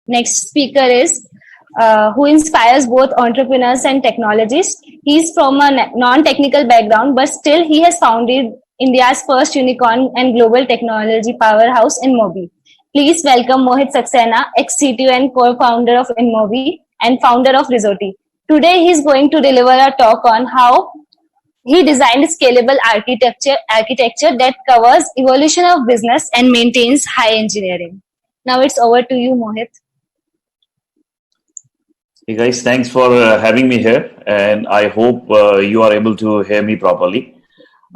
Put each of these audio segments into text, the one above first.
Next speaker is who inspires both entrepreneurs and technologists. He's from a non-technical background, but still he has founded India's first unicorn and global technology powerhouse, InMobi. Please welcome Mohit Saxena, ex-CTO and co-founder of InMobi and founder of Risoti. Today he is going to deliver a talk on how he designed scalable architecture that covers evolution of business and maintains high engineering. Now it's over to you, Mohit. Hey guys, thanks for having me here, and I hope you are able to hear me properly.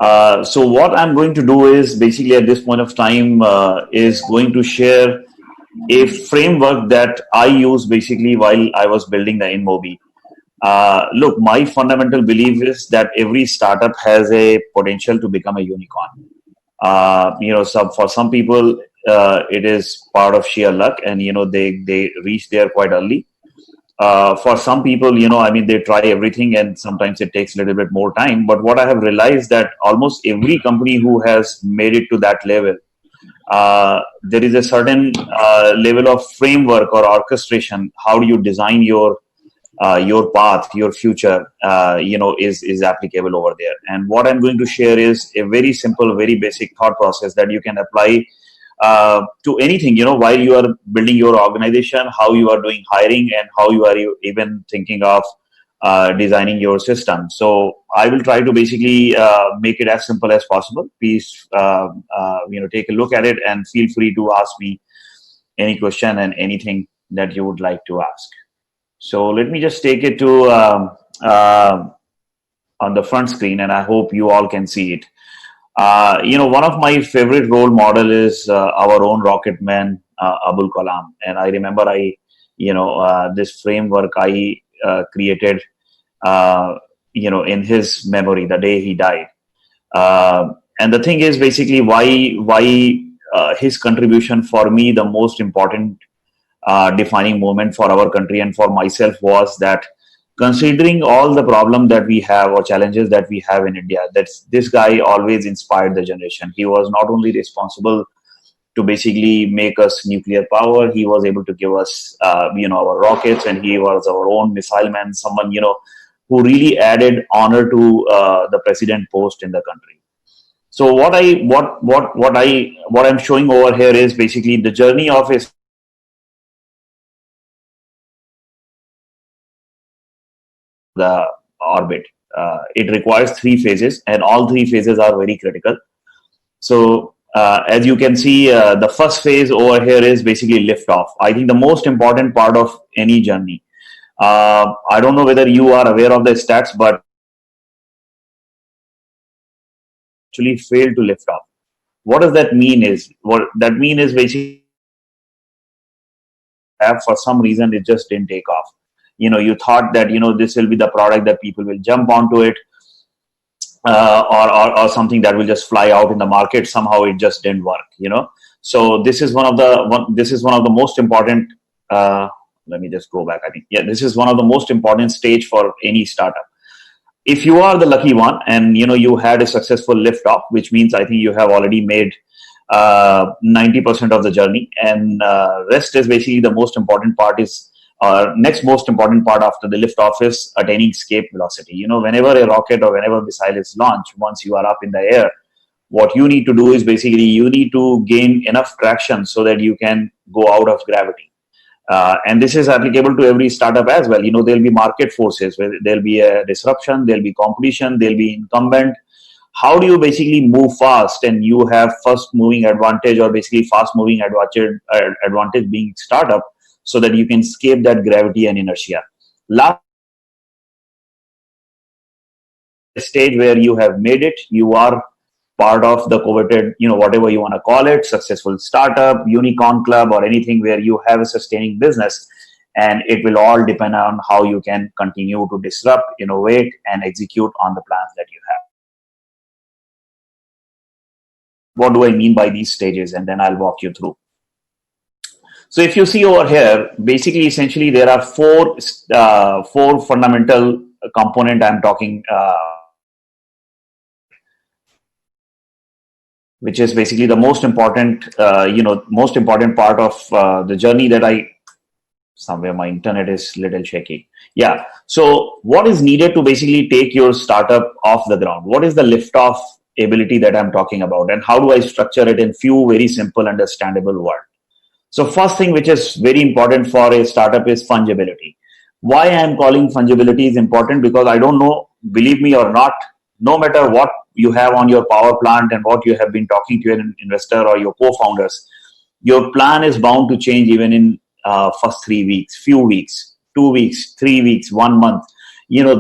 So what I'm going to do is basically at this point of time is going to share a framework that I use basically while I was building the InMobi. Look, my fundamental belief is that every startup has a potential to become a unicorn. For some people, it is part of sheer luck, and they reach there quite early. For some people, they try everything and sometimes it takes a little bit more time. But what I have realized that almost every company who has made it to that level, there is a certain level of framework or orchestration. How do you design your path, your future, is applicable over there. And what I'm going to share is a very simple, very basic thought process that you can apply to anything, while you are building your organization, how you are doing hiring, and how you are even thinking of designing your system. So I will try to basically make it as simple as possible. Please, take a look at it and feel free to ask me any question and anything that you would like to ask. So let me just take it to on the front screen, and I hope you all can see it. One of my favorite role model is our own rocket man, Abul Kalam. And I remember this framework I created, in his memory, the day he died. And the thing is basically why his contribution for me, the most important defining moment for our country and for myself was that, considering all the problem that we have or challenges that we have in India, this guy always inspired the generation. He was not only responsible to basically make us nuclear power, he was able to give us, our rockets, and he was our own missile man, someone, who really added honor to the president post in the country. So what I'm showing over here is basically the journey of his the orbit. It requires 3 phases, and all 3 phases are very critical. So as you can see, the first phase over here is basically liftoff. I think the most important part of any journey. I don't know whether you are aware of the stats, but actually failed to lift off. What does that mean? What that mean is basically for some reason it just didn't take off. You thought that this will be the product that people will jump onto it, or something that will just fly out in the market. Somehow it just didn't work. So this is one of the most important. Let me just go back. I think this is one of the most important stage for any startup. If you are the lucky one and you had a successful lift off, which means I think you have already made 90% of the journey, and rest is basically the most important part. Is next most important part after the lift off is attaining escape velocity. Whenever a rocket or whenever a missile is launched, once you are up in the air, what you need to do is basically you need to gain enough traction so that you can go out of gravity. And this is applicable to every startup as well. There'll be market forces, where there'll be a disruption, there'll be competition, there'll be incumbent. How do you basically move fast and you have first moving advantage, or basically fast moving advantage being startup, so that you can escape that gravity and inertia. Last stage where you have made it, you are part of the coveted, whatever you want to call it, successful startup, unicorn club, or anything where you have a sustaining business. And it will all depend on how you can continue to disrupt, innovate, and execute on the plans that you have. What do I mean by these stages? And then I'll walk you through. So if you see over here, basically, essentially, there are four fundamental component I'm talking, which is basically the most important, most important part of the journey that I Somewhere my internet is little shaky. Yeah. So what is needed to basically take your startup off the ground? What is the lift off ability that I'm talking about? And how do I structure it in few very simple, understandable words? So first thing which is very important for a startup is fungibility. Why I am calling fungibility is important because I don't know, believe me or not, no matter what you have on your power plant and what you have been talking to an investor or your co-founders, your plan is bound to change even in first 3 weeks, few weeks, 2 weeks, 3 weeks, 1 month.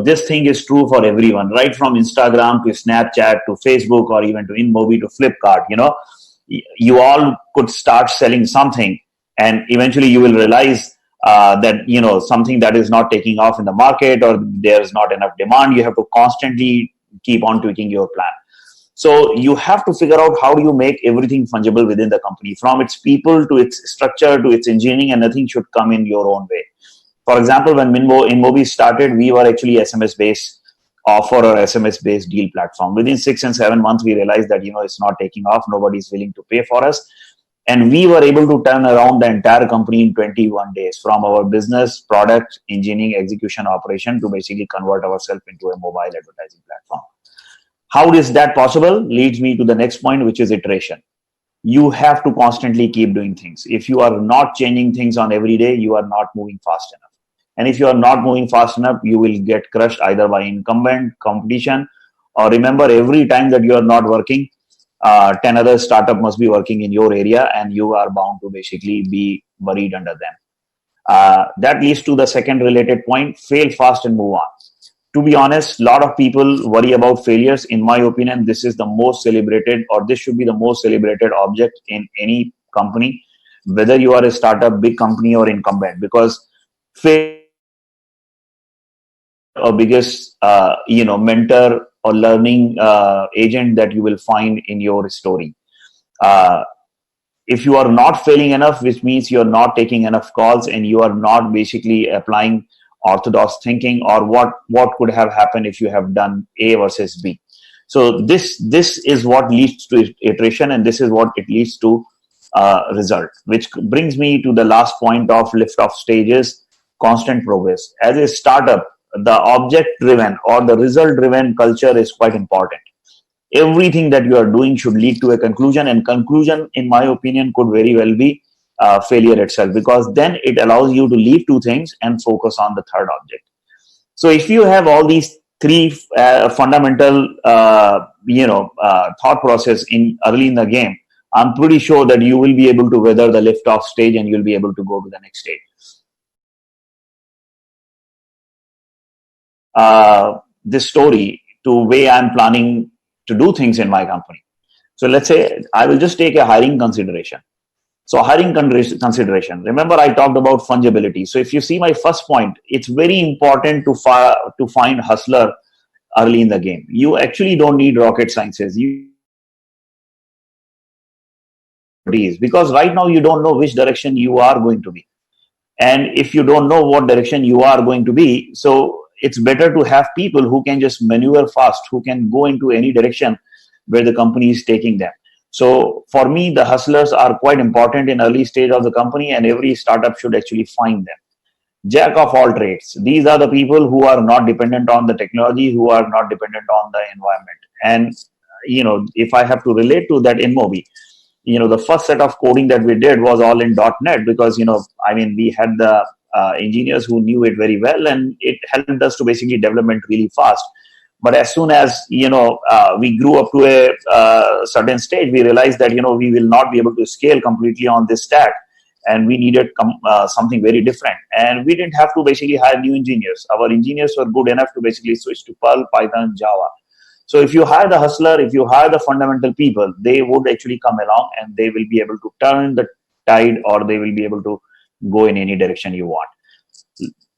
This thing is true for everyone, right from Instagram to Snapchat to Facebook or even to InMobi to Flipkart. You all could start selling something and eventually you will realize that something that is not taking off in the market or there's not enough demand. You have to constantly keep on tweaking your plan. So you have to figure out how do you make everything fungible within the company, from its people to its structure to its engineering, and nothing should come in your own way. For example, when InMobi started, we were actually SMS based offer or SMS based deal platform. Within 6 and 7 months, we realized that it's not taking off. Nobody is willing to pay for us, and we were able to turn around the entire company in 21 days from our business, product, engineering, execution, operation to basically convert ourselves into a mobile advertising platform. How is that possible? Leads me to the next point, which is iteration. You have to constantly keep doing things. If you are not changing things on every day, you are not moving fast enough. And if you are not moving fast enough, you will get crushed either by incumbent competition, or remember, every time that you are not working, 10 other startup must be working in your area and you are bound to basically be buried under them. That leads to the second related point: fail fast and move on. To be honest, a lot of people worry about failures. In my opinion, this is the most celebrated, or this should be the most celebrated object in any company, whether you are a startup, big company, or incumbent, because failure or biggest mentor or learning agent that you will find in your story. Uh, if you are not failing enough, which means you're not taking enough calls and you are not basically applying orthodox thinking, or what could have happened if you have done A versus B. So this is what leads to iteration, and this is what it leads to result, which brings me to the last point of lift off stages: constant progress. As a startup, the object driven or the result driven culture is quite important. Everything that you are doing should lead to a conclusion, and conclusion, in my opinion, could very well be failure itself, because then it allows you to leave two things and focus on the third object. So if you have all these three fundamental thought process in early in the game, I'm pretty sure that you will be able to weather the lift off stage and you'll be able to go to the next stage. This story to way I'm planning to do things in my company. So let's say I will just take a hiring consideration. So hiring consideration. Remember, I talked about fungibility. So if you see my first point, it's very important to find hustler early in the game. You actually don't need rocket sciences. Because right now you don't know which direction you are going to be. And if you don't know what direction you are going to be, so it's better to have people who can just maneuver fast, who can go into any direction where the company is taking them. So for me, the hustlers are quite important in early stage of the company, and every startup should actually find them. Jack of all trades. These are the people who are not dependent on the technology, who are not dependent on the environment. And, if I have to relate to that InMobi, the first set of coding that we did was all in .NET because, we had the engineers who knew it very well, and it helped us to basically development really fast. But as soon as, we grew up to a certain stage, we realized that, we will not be able to scale completely on this stack. And we needed something very different. And we didn't have to basically hire new engineers. Our engineers were good enough to basically switch to Perl, Python, Java. So if you hire the hustler, if you hire the fundamental people, they would actually come along and they will be able to turn the tide, or they will be able to go in any direction you want.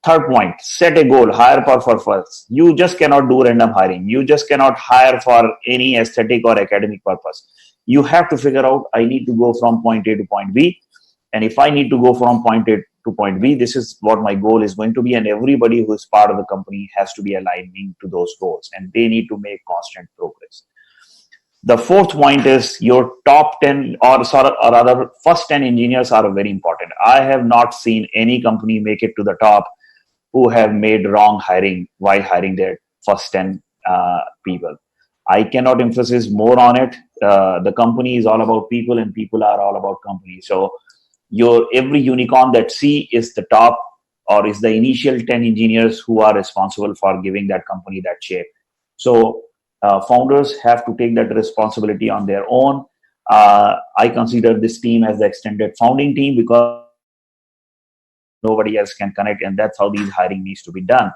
Third point, set a goal, hire for purpose. You just cannot do random hiring. You just cannot hire for any aesthetic or academic purpose. You have to figure out, I need to go from point A to point B. And if I need to go from point A to point B, this is what my goal is going to be. And everybody who is part of the company has to be aligning to those goals. And they need to make constant progress. The fourth point is your top 10 or rather first 10 engineers are very important. I have not seen any company make it to the top who have made wrong hiring while hiring their first 10 people. I cannot emphasize more on it. The company is all about people and people are all about company. So your every unicorn that see is the top or is the initial 10 engineers who are responsible for giving that company that shape. So founders have to take that responsibility on their own. I consider this team as the extended founding team because nobody else can connect, and that's how these hiring needs to be done.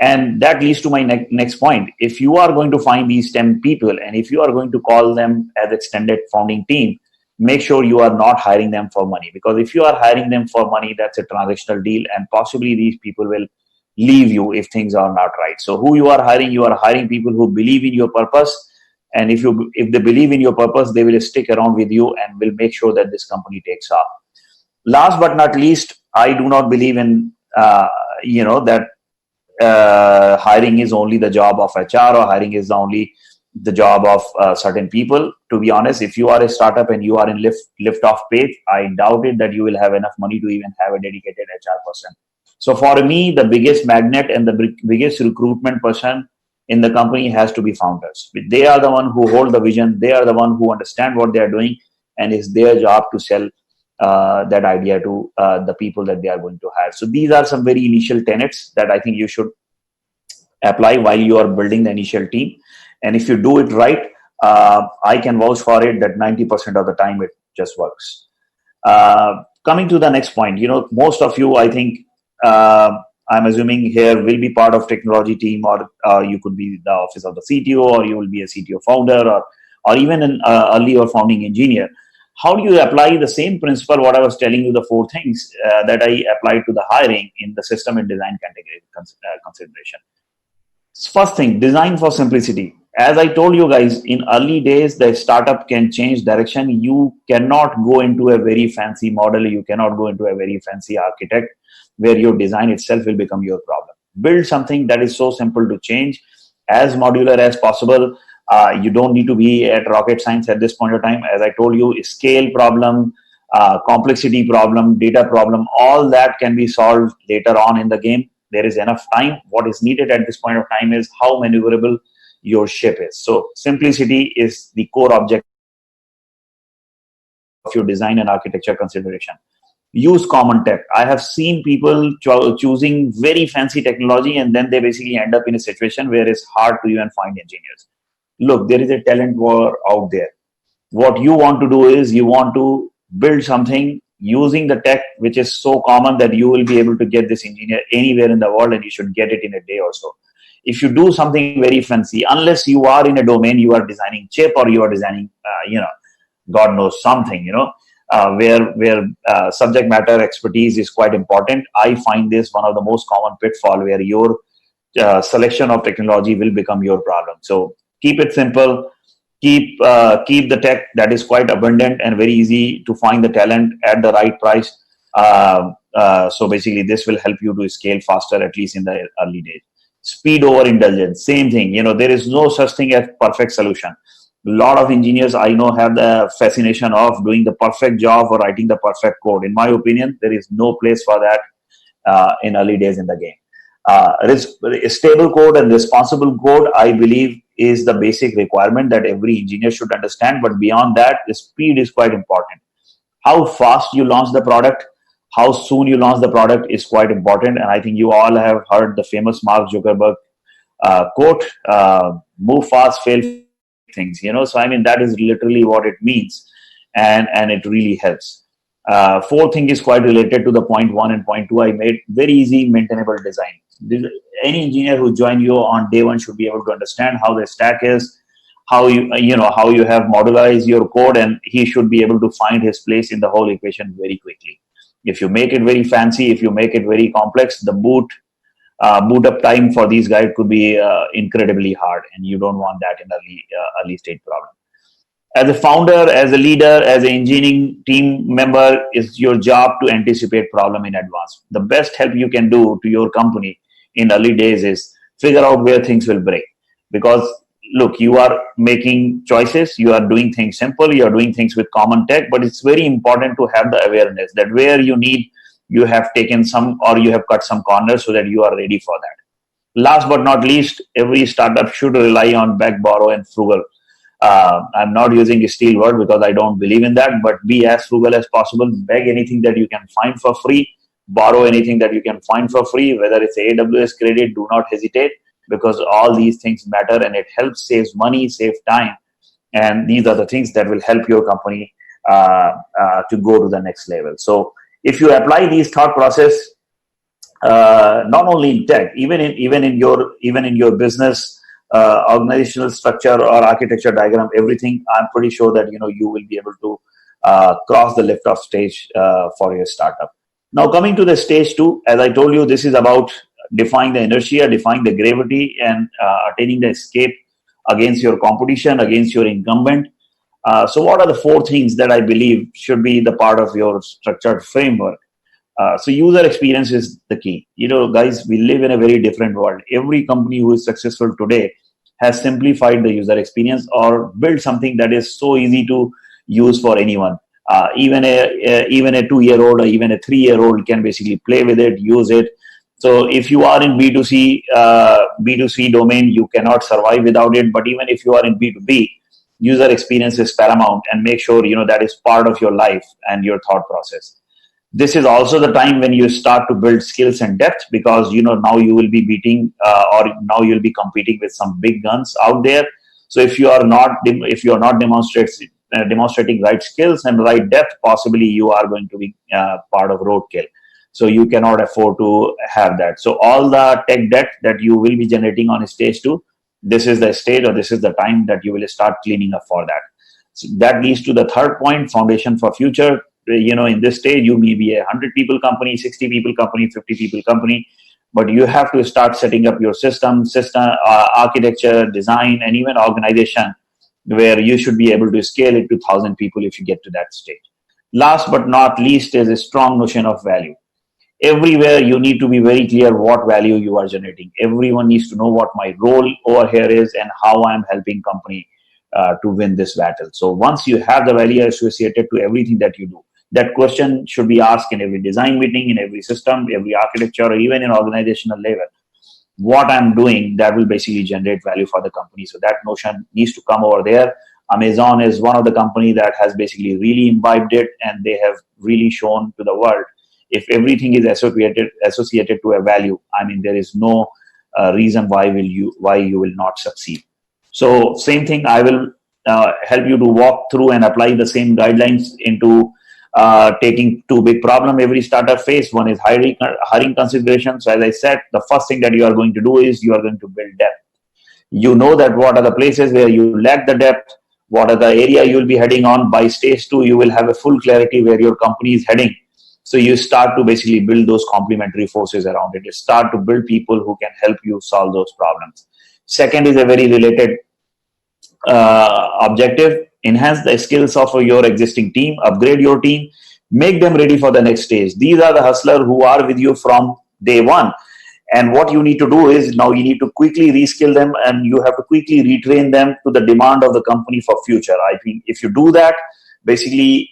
And that leads to my next point. If you are going to find these 10 people and if you are going to call them as extended founding team, make sure you are not hiring them for money, because if you are hiring them for money, that's a transactional deal and possibly these people will leave you if things are not right. So who you are hiring people who believe in your purpose, and if they believe in your purpose, they will stick around with you and will make sure that this company takes off. Last but not least, I do not believe in that hiring is only the job of HR or hiring is only the job of certain people. To be honest, if you are a startup and you are in lift off page, I doubt it that you will have enough money to even have a dedicated HR person. So for me, the biggest magnet and the biggest recruitment person in the company has to be founders. They are the one who hold the vision. They are the one who understand what they are doing, and it's their job to sell that idea to the people that they are going to hire. So these are some very initial tenets that I think you should apply while you are building the initial team. And if you do it right, I can vouch for it that 90% of the time it just works. Coming to the next point, most of you, I think, I'm assuming here will be part of technology team, or you could be the office of the CTO, or you will be a CTO founder, or even an early or founding engineer. How do you apply the same principle, what I was telling you, the four things that I applied to the hiring in the system and design category consideration? First thing, design for simplicity. As I told you guys, in early days, the startup can change direction. You cannot go into a very fancy model. You cannot go into a very fancy architect where your design itself will become your problem. Build something that is so simple to change, as modular as possible. You don't need to be at rocket science at this point of time. As I told you, scale problem, complexity problem, data problem, all that can be solved later on in the game. There is enough time. What is needed at this point of time is how maneuverable your ship is. So simplicity is the core object of your design and architecture consideration. Use common tech. I have seen people choosing very fancy technology and then they basically end up in a situation where it's hard to even find engineers. Look, there is a talent war out there. What you want to do is you want to build something using the tech which is so common that you will be able to get this engineer anywhere in the world and you should get it in a day or so. If you do something very fancy, unless you are in a domain, you are designing chip or you are designing, God knows something, where subject matter expertise is quite important. I find this one of the most common pitfall where your selection of technology will become your problem. So keep it simple. Keep the tech that is quite abundant and very easy to find the talent at the right price. So basically, this will help you to scale faster, at least in the early days. Speed over indulgence, same thing. There is no such thing as perfect solution. A lot of engineers I know have the fascination of doing the perfect job or writing the perfect code. In my opinion, there is no place for that in early days in the game. Stable code and responsible code, I believe, is the basic requirement that every engineer should understand. But beyond that, the speed is quite important. How fast you launch the product, how soon you launch the product is quite important. And I think you all have heard the famous Mark Zuckerberg quote, move fast, fail things. So I mean, that is literally what it means. And it really helps. Fourth thing is quite related to the point one and point two I made. Very easy, maintainable design. Any engineer who join you on day one should be able to understand how the stack is, how you have modularized your code, and he should be able to find his place in the whole equation very quickly. If you make it very fancy, if you make it very complex, the boot up time for these guys could be incredibly hard, and you don't want that in early stage problem. As a founder, as a leader, as an engineering team member, it's your job to anticipate problem in advance. The best help you can do to your company in early days is figure out where things will break. Because look, you are making choices, you are doing things simple, you are doing things with common tech, but it's very important to have the awareness that where you need, you have taken some or you have cut some corners so that you are ready for that. Last but not least, every startup should rely on beg, borrow, and frugal. I'm not using a steel word because I don't believe in that, but be as frugal as possible. Beg anything that you can find for free, borrow anything that you can find for free, whether it's AWS credit, do not hesitate, because all these things matter and it helps, saves money, saves time. And these are the things that will help your company to go to the next level. So if you apply these thought process, not only in tech, even in your business, organizational structure or architecture diagram, everything, I'm pretty sure that you will be able to cross the lift off stage for your startup. Now coming to the stage 2, as I told you, this is about defying the inertia, defying the gravity, and attaining the escape against your competition, against your incumbent. So what are the 4 things that I believe should be the part of your structured framework? So user experience is the key. Guys, we live in a very different world. Every company who is successful today has simplified the user experience or built something that is so easy to use for anyone. Even a 2-year-old or even a 3-year-old can basically play with it, use it. So if you are in B2C domain, you cannot survive without it. But even if you are in B2B, user experience is paramount, and make sure that is part of your life and your thought process. This is also the time when you start to build skills and depth, because now you will be beating or now you'll be competing with some big guns out there. So if you are not demonstrating right skills and right depth, possibly you are going to be part of roadkill. So you cannot afford to have that. So all the tech debt that you will be generating on stage 2, this is the stage or this is the time that you will start cleaning up for that. So that leads to the third point, foundation for future. In this stage, you may be a 100 people company, 60 people company, 50 people company, but you have to start setting up your system, architecture, design, and even organization where you should be able to scale it to 1,000 people if you get to that stage. Last but not least is a strong notion of value. Everywhere you need to be very clear what value you are generating. Everyone needs to know what my role over here is and how I'm helping company to win this battle. So once you have the value associated to everything that you do, that question should be asked in every design meeting, in every system, every architecture, or even in organizational level. What I'm doing that will basically generate value for the company. So that notion needs to come over there. Amazon is one of the company that has basically really imbibed it, and they have really shown to the world if everything is associated to a value, I mean, there is no reason why you will not succeed. So same thing, I will help you to walk through and apply the same guidelines into taking 2 big problem every startup face. One is hiring consideration. So as I said, the first thing that you are going to do is you are going to build depth. You know that what are the places where you lack the depth, what are the area you will be heading on. By stage 2, you will have a full clarity where your company is heading. So you start to basically build those complementary forces around it. You start to build people who can help you solve those problems. Second is a very related objective. Enhance the skills of your existing team, upgrade your team, make them ready for the next stage. These are the hustlers who are with you from day one. And what you need to do is now you need to quickly reskill them, and you have to quickly retrain them to the demand of the company for future. I think if you do that, basically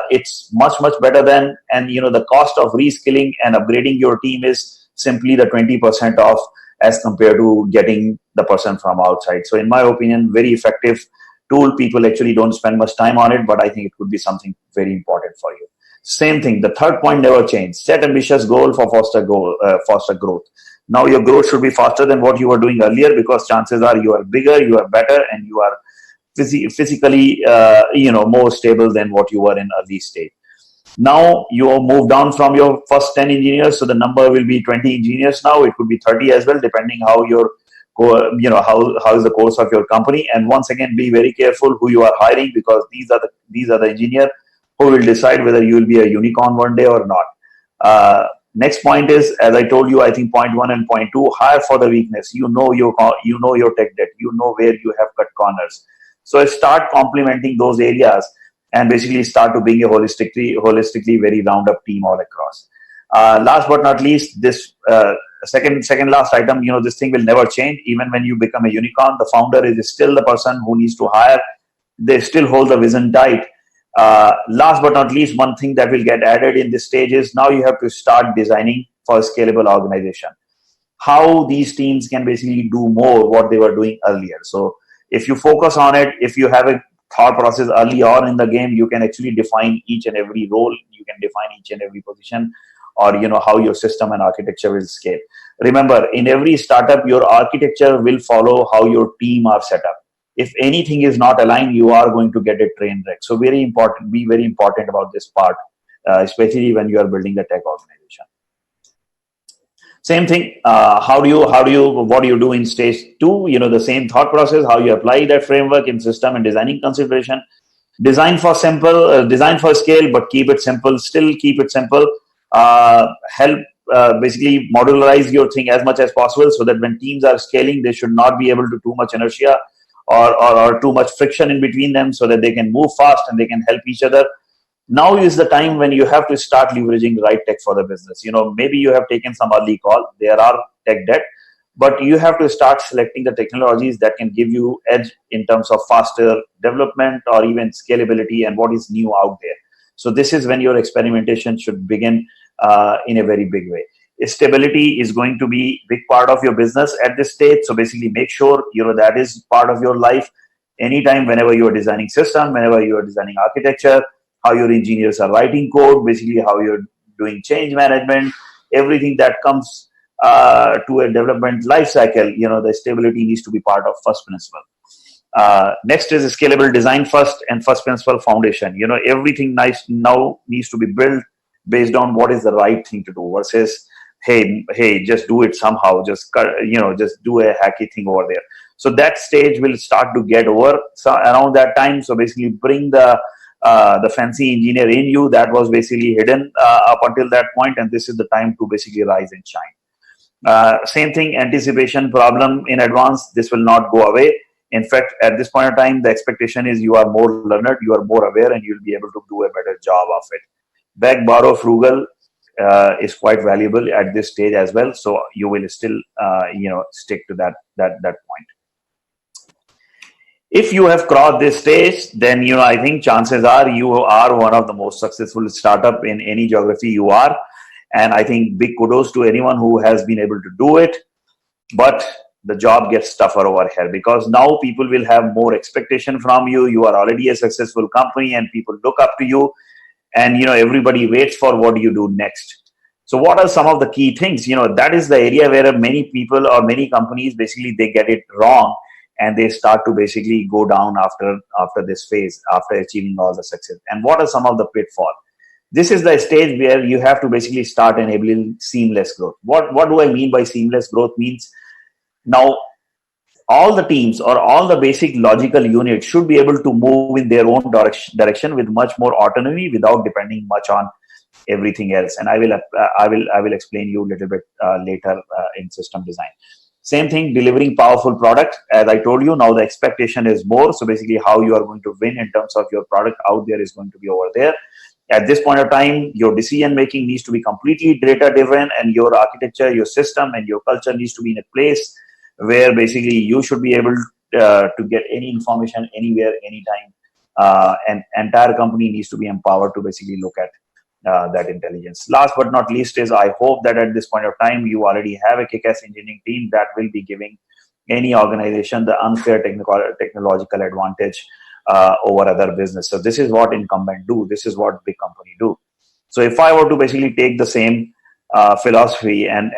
it's much better than, and the cost of reskilling and upgrading your team is simply the 20% off as compared to getting the person from outside. So in my opinion, very effective tool. People actually don't spend much time on it, but I think it could be something very important for you. Same thing, the third point never change. Set ambitious goal for faster growth. Now your growth should be faster than what you were doing earlier, because chances are you are bigger, you are better, and you are physically more stable than what you were in early stage. Now you have moved down from your first 10 engineers, so the number will be 20 engineers now. It could be 30 as well, depending how your how is the course of your company. And once again, be very careful who you are hiring, because these are the engineers who will decide whether you will be a unicorn one day or not. Next point is, as I told you, I think point 1 and point 2, hire for the weakness. You know your tech debt. You know where you have cut corners. So start complementing those areas and basically start to bring a holistically very round up team all across. Last but not least, this second last item, this thing will never change. Even when you become a unicorn, the founder is still the person who needs to hire. They still hold the vision tight. Last but not least, one thing that will get added in this stage is now you have to start designing for a scalable organization. How these teams can basically do more what they were doing earlier. So if you focus on it, if you have a thought process early on in the game, you can actually define each and every role. You can define each and every position, or how your system and architecture will scale. Remember, in every startup, your architecture will follow how your team are set up. If anything is not aligned, you are going to get a train wreck. So very important, be very important about this part, especially when you are building a tech organization. Same thing. What do you do in stage 2? The same thought process, how you apply that framework in system and designing consideration. Design for scale, but keep it simple. Still keep it simple. Help basically modularize your thing as much as possible, so that when teams are scaling, they should not be able to too much inertia or too much friction in between them, so that they can move fast and they can help each other. Now is the time when you have to start leveraging the right tech for the business. Maybe you have taken some early call. There are tech debt, but you have to start selecting the technologies that can give you edge in terms of faster development or even scalability and what is new out there. So this is when your experimentation should begin in a very big way. Stability is going to be a big part of your business at this stage. So basically make sure, that is part of your life. Anytime, whenever you are designing system, whenever you are designing architecture, how your engineers are writing code, basically how you're doing change management, everything that comes to a development life cycle, the stability needs to be part of first principle. Next is scalable design first and first principle foundation. Everything nice now needs to be built based on what is the right thing to do versus, hey, just do it somehow, just do a hacky thing over there. So that stage will start to get over around that time. So basically bring the fancy engineer in you that was basically hidden up until that point, and this is the time to basically rise and shine. Same thing, anticipation problem in advance. This will not go away. In fact, at this point of time, the expectation is you are more learned, you are more aware, and you'll be able to do a better job of it. Beg, borrow, frugal is quite valuable at this stage as well. So you will still, stick to that point. If you have crossed this stage, then, I think chances are you are one of the most successful startup in any geography you are. And I think big kudos to anyone who has been able to do it. But the job gets tougher over here, because now people will have more expectation from you. You are already a successful company and people look up to you, and, everybody waits for what you do next. So what are some of the key things? That is the area where many people or many companies, basically they get it wrong. And they start to basically go down after this phase, after achieving all the success. And what are some of the pitfalls? This is the stage where you have to basically start enabling seamless growth. What do I mean by seamless growth? Means now all the teams or all the basic logical units should be able to move in their own direction with much more autonomy without depending much on everything else. And I will explain you a little bit later in system design. Same thing, delivering powerful product. As I told you, now the expectation is more. So basically how you are going to win in terms of your product out there is going to be over there. At this point of time, your decision making needs to be completely data driven, and your architecture, your system, and your culture needs to be in a place where basically you should be able to get any information anywhere, anytime. And entire company needs to be empowered to basically look at that intelligence. Last but not least is, I hope that at this point of time, you already have a kick-ass engineering team that will be giving any organization the unfair technological advantage over other business. So this is what incumbent do. This is what big company do. So if I were to basically take the same philosophy and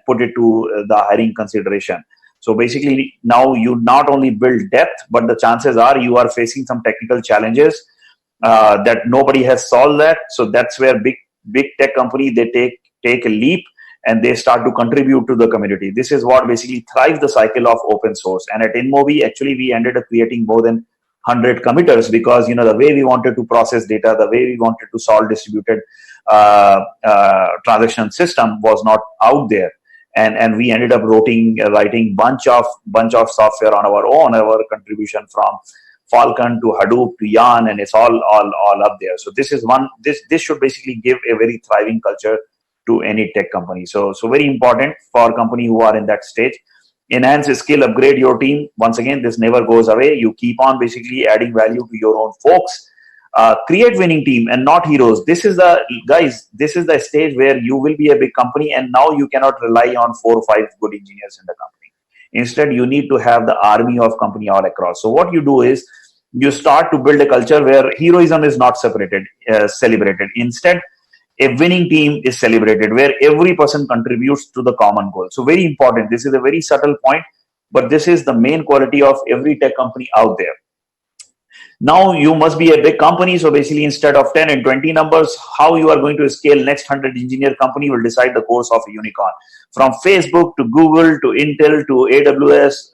put it to the hiring consideration. So basically now you not only build depth, but the chances are you are facing some technical challenges that nobody has solved that. So that's where big tech company, they take a leap and they start to contribute to the community. This is what basically thrives the cycle of open source. And at InMobi, actually, we ended up creating more than 100 committers, because the way we wanted to process data, the way we wanted to solve distributed transaction system was not out there. And we ended up writing bunch of software on our own, our contribution from Falcon to Hadoop to Yarn, and it's all up there. So this is this should basically give a very thriving culture to any tech company. So very important for company who are in that stage. Enhance skill, upgrade your team. Once again, this never goes away. You keep on basically adding value to your own folks. Create winning team and not heroes. This is the stage where you will be a big company, and now you cannot rely on 4 or 5 good engineers in the company. Instead, you need to have the army of company all across. So what you do is you start to build a culture where heroism is not celebrated. Instead, a winning team is celebrated, where every person contributes to the common goal. So very important. This is a very subtle point, but this is the main quality of every tech company out there. Now you must be a big company. So basically, instead of 10 and 20 numbers, how you are going to scale next 100 engineer company will decide the course of a unicorn. From Facebook to Google to Intel to AWS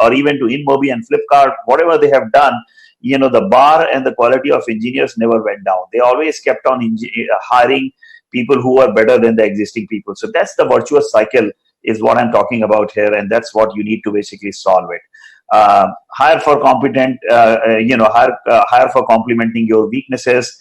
or even to InMobi and Flipkart, whatever they have done, the bar and the quality of engineers never went down. They always kept on hiring people who are better than the existing people. So that's the virtuous cycle is what I'm talking about here. And that's what you need to basically solve it. Hire for competent, hire for complementing your weaknesses.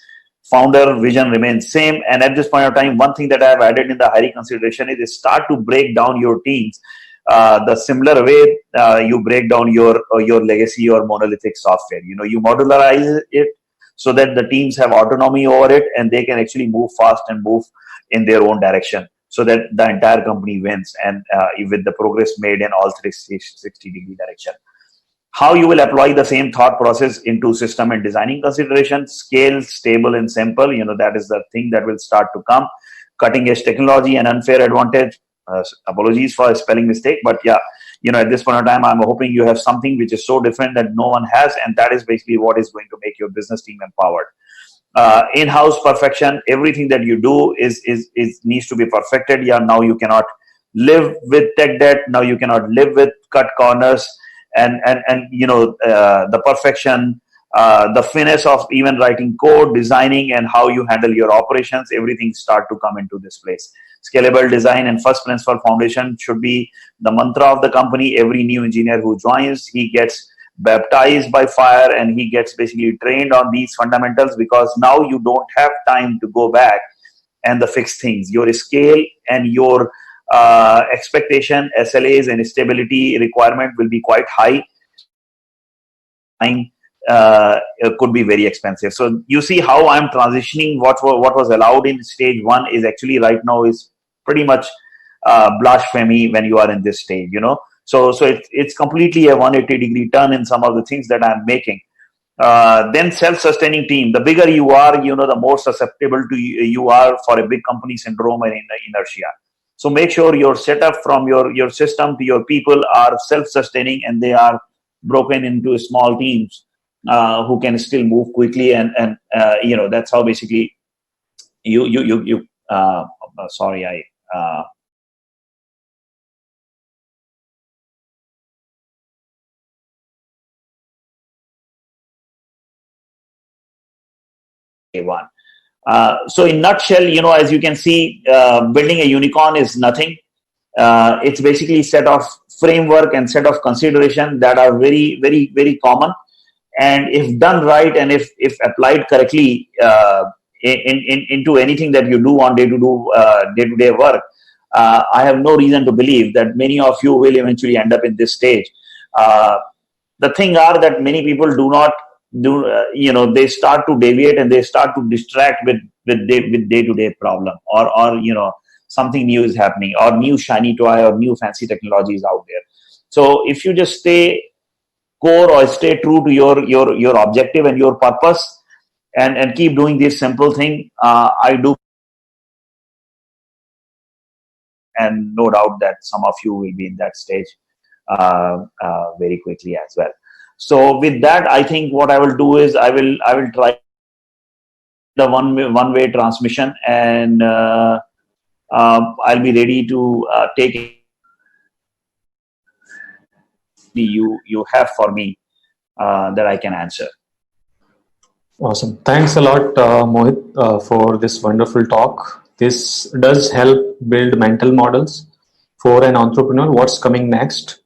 Founder vision remains same. And at this point of time, one thing that I have added in the hiring consideration is start to break down your teams the similar way you break down your legacy or monolithic software. You modularize it so that the teams have autonomy over it and they can actually move fast and move in their own direction, so that the entire company wins and with the progress made in all 360-degree direction. How you will apply the same thought process into system and designing consideration. Scale, stable, and simple. That is the thing that will start to come. Cutting edge technology and unfair advantage. Apologies for a spelling mistake, but yeah, at this point of time, I'm hoping you have something which is so different that no one has, and that is basically what is going to make your business team empowered. In-house perfection. Everything that you do is needs to be perfected. Yeah, now you cannot live with tech debt. Now you cannot live with cut corners. And the perfection, the finesse of even writing code, designing, and how you handle your operations, everything start to come into this place. Scalable design and first principle foundation should be the mantra of the company. Every new engineer who joins, he gets baptized by fire and he gets basically trained on these fundamentals, because now you don't have time to go back and the fix things. Your scale and your expectation, SLAs and stability requirement will be quite high. It could be very expensive. So you see how I'm transitioning. What was allowed in stage 1 is actually right now is pretty much blasphemy when you are in this stage. So it's completely a 180-degree turn in some of the things that I'm making. Then self-sustaining team. The bigger you are, the more susceptible to you are for a big company syndrome and inertia. So make sure your setup from your system to your people are self-sustaining and they are broken into small teams who can still move quickly. And that's how basically you sorry, I one. So in nutshell, as you can see, building a unicorn is nothing. It's basically set of framework and set of consideration that are very, very, very common. And if done right and if applied correctly into anything that you do on day-to-day work, I have no reason to believe that many of you will eventually end up in this stage. The thing are that many people do not they start to deviate and they start to distract with day-to-day problem or something new is happening or new shiny toy or new fancy technologies out there. So if you just stay core or stay true to your objective and your purpose and keep doing this simple thing, I do, and no doubt that some of you will be in that stage very quickly as well. So with that, I think what I will do is I will try the one-way transmission, and I'll be ready to take you have for me that I can answer. Awesome. Thanks a lot, Mohit, for this wonderful talk. This does help build mental models for an entrepreneur. What's coming next?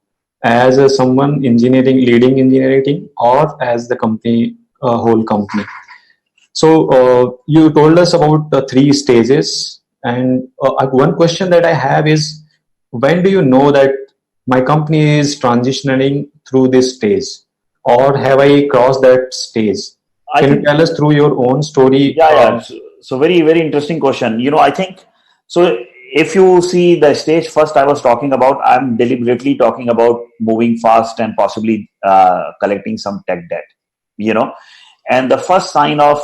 As someone leading engineering team, or as the company, whole company. So you told us about the 3 stages And one question that I have is, when do you know that my company is transitioning through this stage, or have I crossed that stage? I Can you think, tell us through your own story? yeah. So very, very interesting question. I think, so if you see the stage first I was talking about, I'm deliberately talking about moving fast and possibly collecting some tech debt, you know. And the first sign of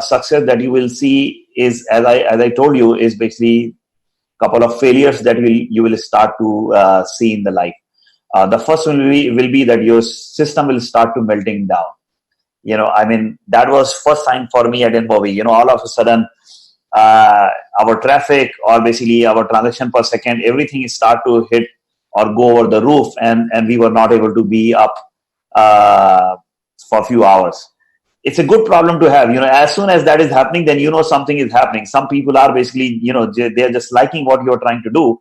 success that you will see is, as I told you, is basically couple of failures that you will start to see in the life. The first one will be that your system will start to melting down. I mean, that was first sign for me at InMobi. All of a sudden, our traffic, or basically our transaction per second, everything start to hit or go over the roof, and we were not able to be up for a few hours. It's a good problem to have. As soon as that is happening, then something is happening. Some people are basically, they're just liking what you're trying to do.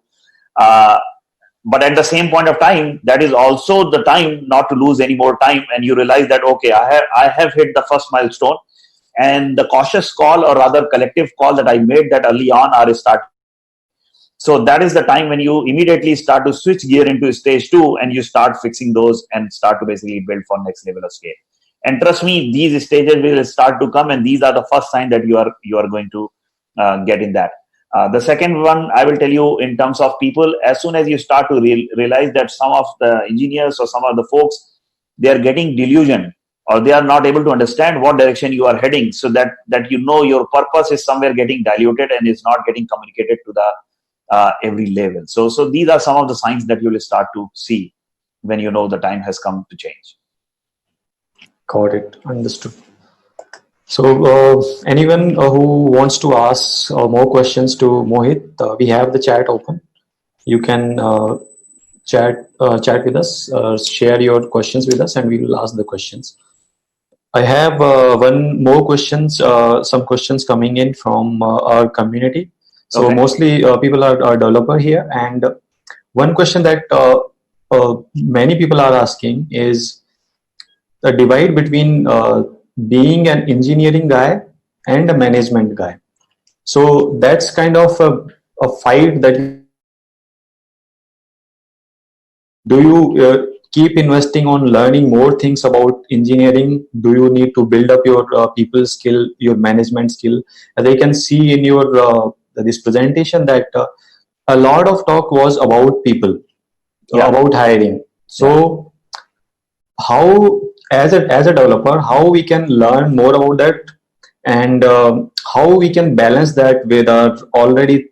But at the same point of time, that is also the time not to lose any more time. And you realize that, okay, I have hit the first milestone, and the cautious call, or rather collective call that I made that early on, are start. So that is the time when you immediately start to switch gear into stage 2, and you start fixing those and start to basically build for next level of scale. And trust me, these stages will start to come, and these are the first sign that you are going to get in that. The second one, I will tell you, in terms of people, as soon as you start to realize that some of the engineers or some of the folks, they are getting delusion, or they are not able to understand what direction you are heading, so that your purpose is somewhere getting diluted and is not getting communicated to the every level. So these are some of the signs that you will start to see when the time has come to change. Got it. Understood. So anyone who wants to ask more questions to Mohit, we have the chat open. You can chat with us, share your questions with us, and we will ask the questions. I have one more questions, some questions coming in from our community. So Okay. mostly people are developer here, and one question that many people are asking is the divide between being an engineering guy and a management guy. So that's kind of a fight that do you keep investing on learning more things about engineering? Do you need to build up your people skill, your management skill? As I can see in your this presentation that a lot of talk was about people, about hiring. So how, as a developer, how we can learn more about that, and how we can balance that with our already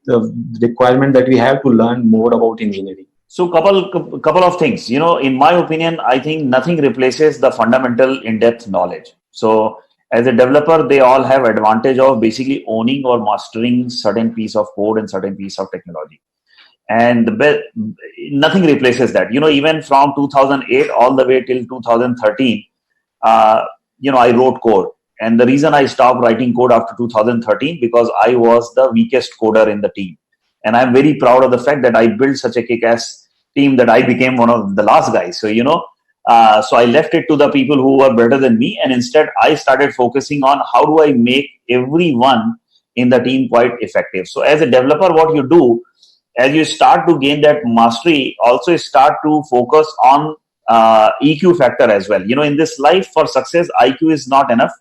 requirement that we have to learn more about engineering? So couple of things, in my opinion, I think nothing replaces the fundamental in-depth knowledge. So as a developer, they all have advantage of basically owning or mastering certain piece of code and certain piece of technology. And nothing replaces that. Even from 2008 all the way till 2013, I wrote code. And the reason I stopped writing code after 2013, because I was the weakest coder in the team. And I'm very proud of the fact that I built such a kick-ass team that I became one of the last guys. So, so I left it to the people who were better than me. And instead, I started focusing on how do I make everyone in the team quite effective. So as a developer, what you do, as you start to gain that mastery, also start to focus on EQ factor as well. In this life, for success, IQ is not enough,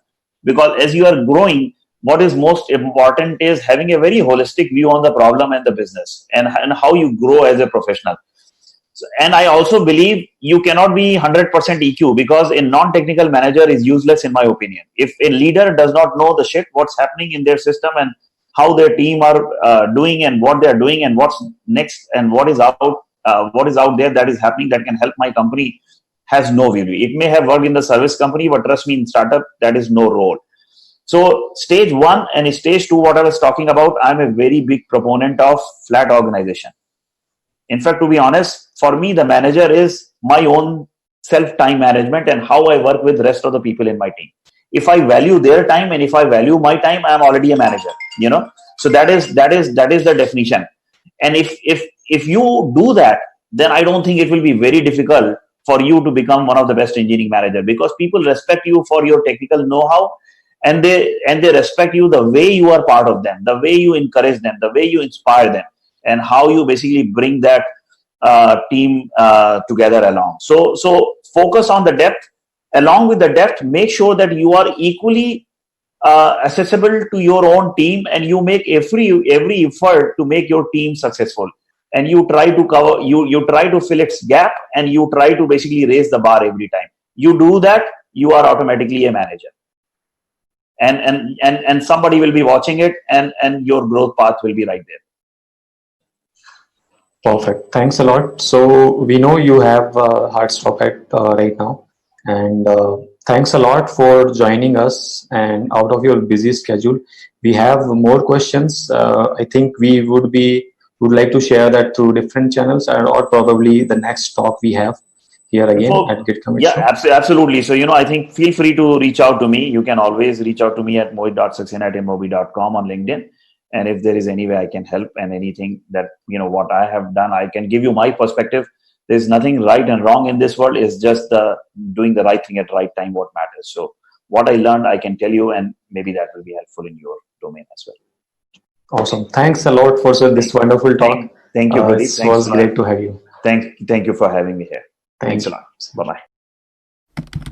because as you are growing, what is most important is having a very holistic view on the problem and the business, and how you grow as a professional. So, and I also believe you cannot be 100% EQ, because a non-technical manager is useless in my opinion. If a leader does not know the shit, what's happening in their system and how their team are doing and what they are doing and what's next and what is out there that is happening that can help my company, has no value. It may have worked in the service company, but trust me, in startup, that is no role. So stage 1 and stage 2, what I was talking about, I'm a very big proponent of flat organization. In fact, to be honest, for me, the manager is my own self-time management and how I work with the rest of the people in my team. If I value their time and if I value my time, I'm already a manager, So that is the definition. And if you do that, then I don't think it will be very difficult for you to become one of the best engineering manager, because people respect you for your technical know-how, and they respect you the way you are part of them, the way you encourage them, the way you inspire them, and how you basically bring that team together along. So focus on the depth. Along with the depth, make sure that you are equally accessible to your own team, and you make every effort to make your team successful, and you try to cover, you try to fill its gap, and you try to basically raise the bar every time you do that. You are automatically a manager, and somebody will be watching it, and your growth path will be right there. Perfect. Thanks a lot. So we know you have a hard stop at right now, and thanks a lot for joining us. And out of your busy schedule, we have more questions. I think we would like to share that through different channels, or probably the next talk we have here again at Git Commit Show. Absolutely. So, I think feel free to reach out to me. You can always reach out to me at mohit.saxena@inmobi.com on LinkedIn. And if there is any way I can help, and anything that, what I have done, I can give you my perspective. There's nothing right and wrong in this world. It's just doing the right thing at the right time what matters. So what I learned, I can tell you, and maybe that will be helpful in your domain as well. Awesome. Thanks a lot for this wonderful talk. Thank you, buddy. It was great to have you. Thank you for having me here. Thanks a lot. Bye-bye.